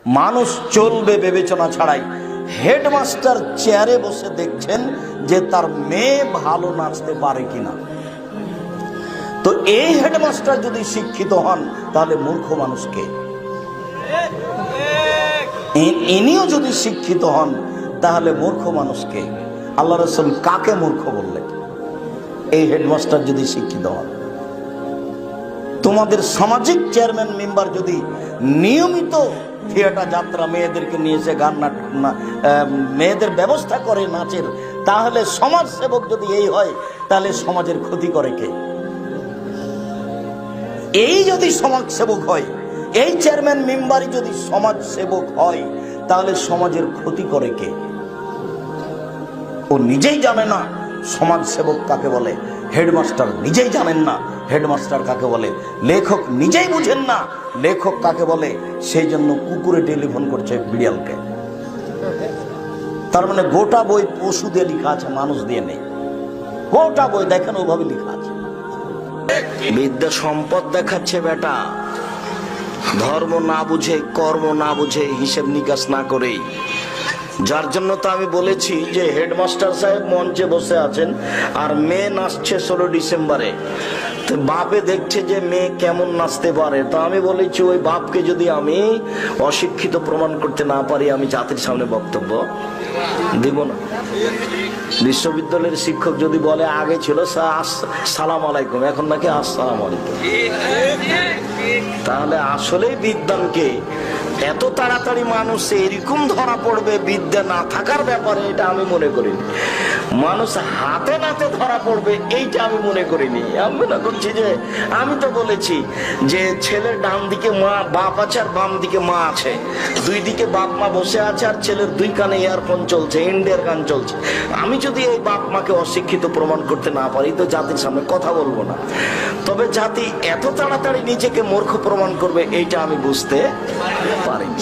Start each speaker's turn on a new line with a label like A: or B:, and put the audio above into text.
A: মানুষ চলবে বিবেচনা ছাড়াই। হেডমাস্টার চেয়ারে বসে দেখছেন যে তার মেয়ে ভালো নাচতে পারে কিনা। তো এই হেডমাস্টার যদি শিক্ষিত হন তাহলে মূর্খ মানুষকে, ইনিও যদি শিক্ষিত হন তাহলে মূর্খ মানুষকে আল্লাহ রাসূল কাকে মূর্খ বললেন? এই হেডমাস্টার যদি শিক্ষিত হন। তোমাদের সামাজিক চেয়ারম্যান মেম্বার যদি নিয়মিত থিয়েটার যাত্রা মেয়েদেরকে নিয়ে এসে গান মেয়েদের ব্যবস্থা করে নাচের, তাহলে সমাজ সেবক যদি এই হয় তাহলে সমাজের ক্ষতি করে কে? এই যদি সমাজ সেবক হয়, এই চেয়ারম্যান মেম্বারই যদি সমাজ সেবক হয় তাহলে সমাজের ক্ষতি করে কে? ও নিজেই জানে না সমাজ সেবক কাকে বলে, হেডমাস্টার নিজেই জানেন না হেডমাস্টার কাকে বলে, লেখক নিজেই বুঝেন না লেখক কাকে বলে, সেই জন্য কুকুরে টেলিফোন করছে বিড়ালকে। তার মানে গোটা বই পশু দিয়ে লেখা আছে, মানুষ দিয়ে নেই। গোটা বই দেখেন ওভাবে লেখা আছে। বিদ্যা সম্পদ দেখাচ্ছে বেটা, ধর্ম না বুঝে, কর্ম না বুঝে, হিসেব নিকাশ না করেই। যার জন্য তো আমি বলেছি যে হেডমাস্টার সাহেব মঞ্চে বসে আছেন আর মেয়ে নাচছে 16 ডিসেম্বরে, তো বাপে দেখছে যে মেয়ে কেমন নাচতে পারে। তো আমি বলেছি ওই বাপকে যদি আমি অশিক্ষিত প্রমাণ করতে না পারি, আমি জাতির সামনে বক্তব্য দিব না। বিশ্ববিদ্যালয়ের শিক্ষক যদি বলে আগে ছিল সালাম আলাইকুম, এখন নাকি আসসালাম আলাইকুম, তাহলে আসলেই বিদ্যানকে এত তাড়াতাড়ি মানুষ এরকম ধরা পড়বে বিদ্যা না থাকার ব্যাপারে, এটা আমি মনে করিনি। মানুষ হাতে নাতে ধরা পড়বে এইটা আমি মনে করিনি। আমি মনে করছি যে আমি তো বলেছি যে ছেলের ডান দিকে মা বাপ আছে আর বাম দিকে মা আছে, দুই দিকে বাপ মা বসে আছে আর ছেলের দুই কানে ইয়ারফোন চলছে, ইন্ডিয়ার গান চলছে। আমি যদি এই বাপ মাকে অশিক্ষিত প্রমাণ করতে না পারি তো জাতির সামনে কথা বলবো না। তবে জাতি এত তাড়াতাড়ি নিজেকে মূর্খ প্রমাণ করবে এইটা আমি বুঝতে পারিনি।